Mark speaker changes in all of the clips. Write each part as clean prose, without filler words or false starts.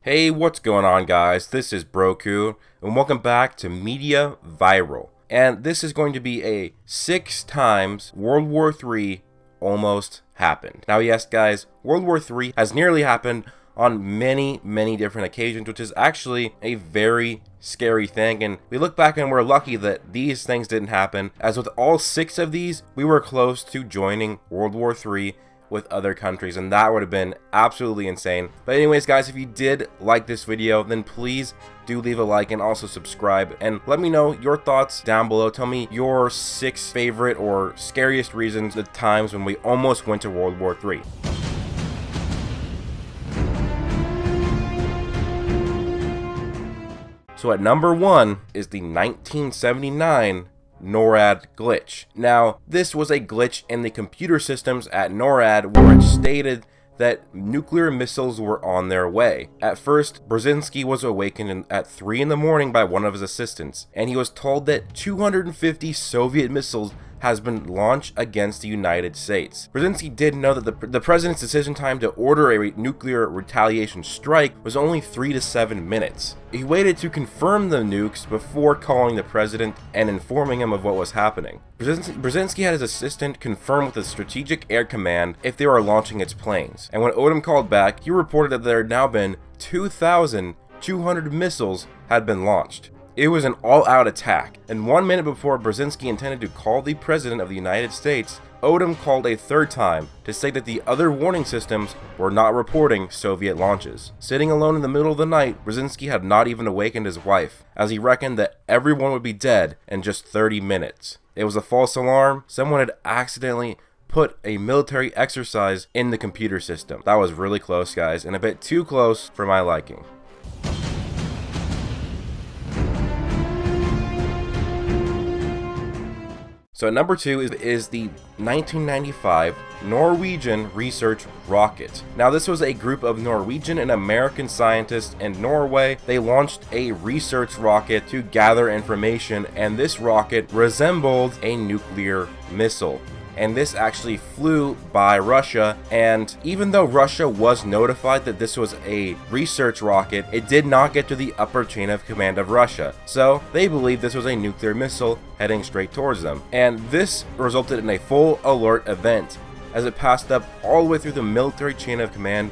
Speaker 1: Hey, what's going on, guys? This is Broku, and welcome back to MediaViral. And this is going to be a 6 times World War III almost happened. Now, yes, guys, World War III has nearly happened on many different occasions, which is actually a very scary thing. And we look back and we're lucky that these things didn't happen, as with all 6 of these, we were close to joining World War III with other countries, and that would have been absolutely insane. But anyways, guys, if you did like this video, then please do leave a like and also subscribe, and let me know your thoughts down below. Tell me your 6 favorite or scariest reasons, the times when we almost went to World War III. So at number 1 is the 1979 NORAD glitch. Now, this was a glitch in the computer systems at NORAD where it stated that nuclear missiles were on their way. At first, Brzezinski was awakened at 3 in the morning by one of his assistants, and he was told that 250 Soviet missiles has been launched against the United States. Brzezinski did know that the president's decision time to order a nuclear retaliation strike was only 3 to 7 minutes. He waited to confirm the nukes before calling the president and informing him of what was happening. Brzezinski had his assistant confirm with the Strategic Air Command if they were launching its planes, and when Odom called back, he reported that there had now been 2,200 missiles had been launched. It was an all-out attack, and 1 minute before Brzezinski intended to call the President of the United States, Odom called a third time to say that the other warning systems were not reporting Soviet launches. Sitting alone in the middle of the night, Brzezinski had not even awakened his wife, as he reckoned that everyone would be dead in just 30 minutes. It was a false alarm. Someone had accidentally put a military exercise in the computer system. That was really close, guys, and a bit too close for my liking. So at number 2 is the 1995 Norwegian research rocket. Now, this was a group of Norwegian and American scientists in Norway. They launched a research rocket to gather information, and this rocket resembled a nuclear missile. And this actually flew by Russia, and even though Russia was notified that this was a research rocket, it did not get to the upper chain of command of Russia. So they believed this was a nuclear missile heading straight towards them. And this resulted in a full alert event, as it passed up all the way through the military chain of command,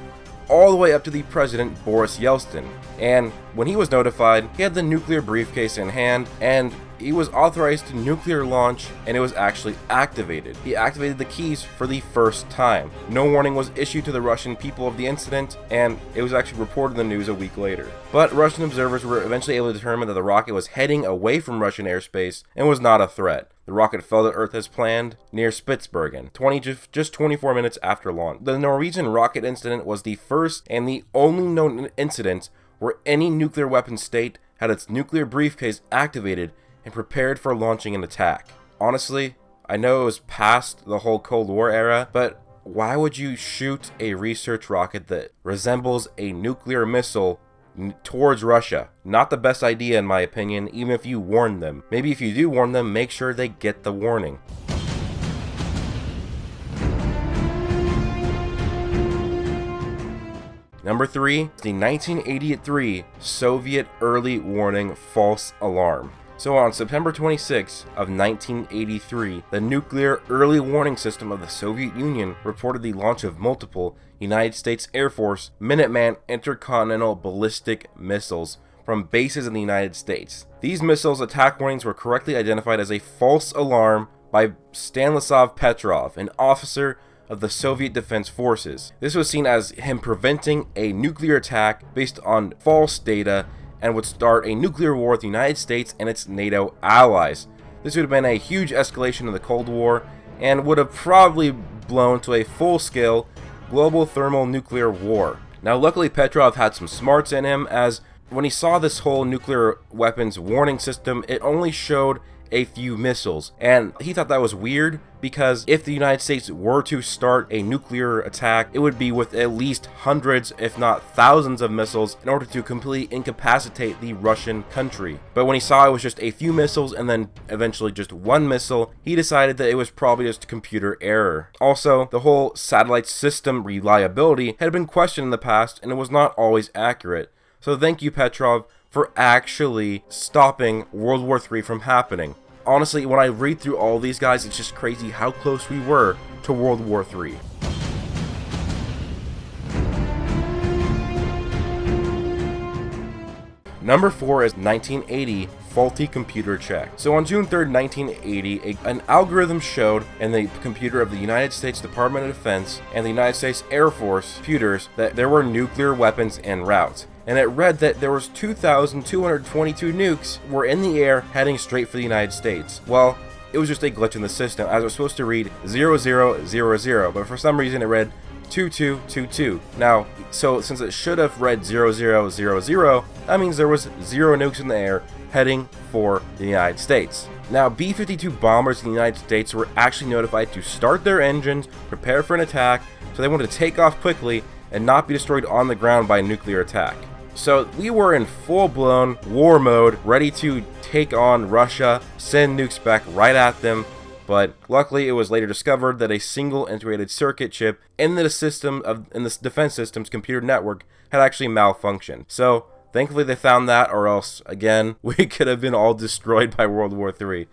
Speaker 1: all the way up to the president, Boris Yeltsin. And when he was notified, he had the nuclear briefcase in hand, and he was authorized to nuclear launch, and it was actually activated. He activated the keys for the first time. No warning was issued to the Russian people of the incident, and it was actually reported in the news a week later. But Russian observers were eventually able to determine that the rocket was heading away from Russian airspace and was not a threat. The rocket fell to Earth as planned near Spitsbergen, just 24 minutes after launch. The Norwegian rocket incident was the first and the only known incident where any nuclear weapon state had its nuclear briefcase activated and prepared for launching an attack. Honestly, I know it was past the whole Cold War era, but why would you shoot a research rocket that resembles a nuclear missile towards Russia? Not the best idea, in my opinion, even if you warn them. Maybe if you do warn them, make sure they get the warning. Number 3, the 1983 Soviet early warning false alarm. So on September 26 of 1983, the nuclear early warning system of the Soviet Union reported the launch of multiple United States Air Force Minuteman intercontinental ballistic missiles from bases in the United States. These missiles' attack warnings were correctly identified as a false alarm by Stanislav Petrov, an officer of the Soviet Defense Forces. This was seen as him preventing a nuclear attack based on false data, and would start a nuclear war with the United States and its NATO allies. This would have been a huge escalation of the Cold War, and would have probably blown to a full-scale global thermal nuclear war. Now, luckily Petrov had some smarts in him, as when he saw this whole nuclear weapons warning system, it only showed a few missiles, and he thought that was weird, because if the United States were to start a nuclear attack, it would be with at least hundreds, if not thousands of missiles in order to completely incapacitate the Russian country. But when he saw it was just a few missiles and then eventually just one missile, he decided that it was probably just computer error. Also, the whole satellite system reliability had been questioned in the past, and it was not always accurate. So thank you, Petrov, for actually stopping World War III from happening. Honestly, when I read through all these guys, it's just crazy how close we were to World War III. Number 4 is 1980 faulty computer check. So on June 3rd, 1980, an algorithm showed in the computer of the United States Department of Defense and the United States Air Force computers that there were nuclear weapons en route. And it read that there was 2,222 nukes were in the air heading straight for the United States. Well, it was just a glitch in the system, as it was supposed to read 0000, but for some reason it read 2222. Now, so since it should have read 0000, that means there was 0 nukes in the air heading for the United States. Now, B-52 bombers in the United States were actually notified to start their engines, prepare for an attack, so they wanted to take off quickly and not be destroyed on the ground by a nuclear attack. So we were in full-blown war mode, ready to take on Russia, send nukes back right at them. But luckily, it was later discovered that a single integrated circuit chip in the defense system's computer network had actually malfunctioned. So thankfully, they found that, or else again we could have been all destroyed by World War III.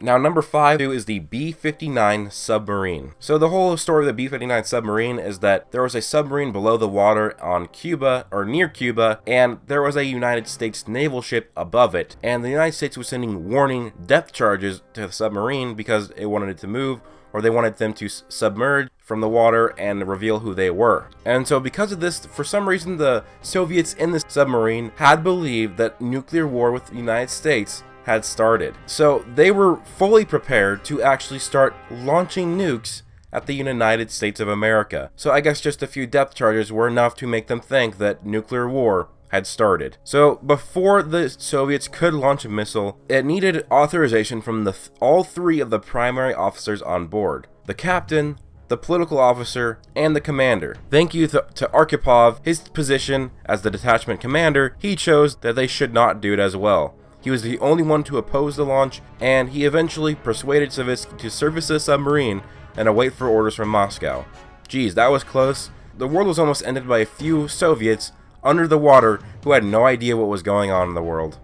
Speaker 1: Now, number 5 is the B-59 submarine. So the whole story of the B-59 submarine is that there was a submarine below the water on Cuba, or near Cuba, and there was a United States naval ship above it. And the United States was sending warning depth charges to the submarine because it wanted it to move, or they wanted them to submerge from the water and reveal who they were. And so because of this, for some reason, the Soviets in the submarine had believed that nuclear war with the United States had started. So they were fully prepared to actually start launching nukes at the United States of America. So I guess just a few depth charges were enough to make them think that nuclear war had started. So before the Soviets could launch a missile, it needed authorization from all 3 of the primary officers on board: the captain, the political officer, and the commander. Thank you to Arkhipov, his position as the detachment commander, he chose that they should not do it as well. He was the only one to oppose the launch, and he eventually persuaded Soviets to service the submarine and await for orders from Moscow. Geez, that was close. The world was almost ended by a few Soviets under the water who had no idea what was going on in the world.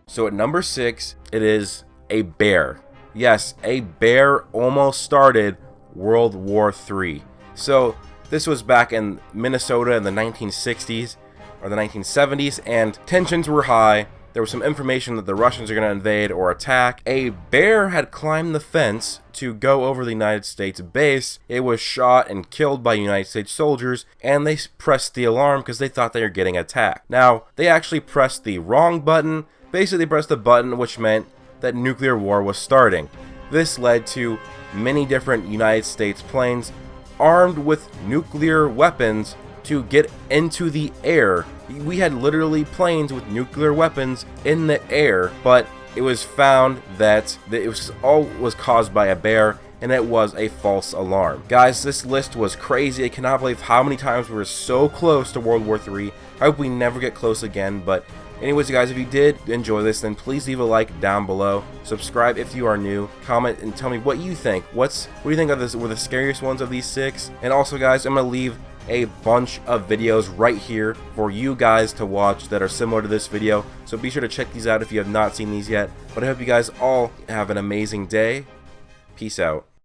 Speaker 1: So at number 6, it is a bear. Yes, a bear almost started World War III. So this was back in Minnesota in the 1960s or the 1970s, and tensions were high. There was some information that the Russians are going to invade or attack. A bear had climbed the fence to go over the United States base. It was shot and killed by United States soldiers, and they pressed the alarm because they thought they were getting attacked. Now, they actually pressed the wrong button. Basically, they pressed the button which meant that nuclear war was starting. This led to many different United States planes armed with nuclear weapons to get into the air. We had literally planes with nuclear weapons in the air, but it was found that it was all caused by a bear, and it was a false alarm. Guys, this list was crazy. I cannot believe how many times we were so close to World War III. I hope we never get close again, but anyways, guys, if you did enjoy this, then please leave a like down below. Subscribe if you are new. Comment and tell me what you think. What do you think of this? Were the scariest ones of these 6? And also, guys, I'm gonna leave a bunch of videos right here for you guys to watch that are similar to this video. So be sure to check these out if you have not seen these yet. But I hope you guys all have an amazing day. Peace out.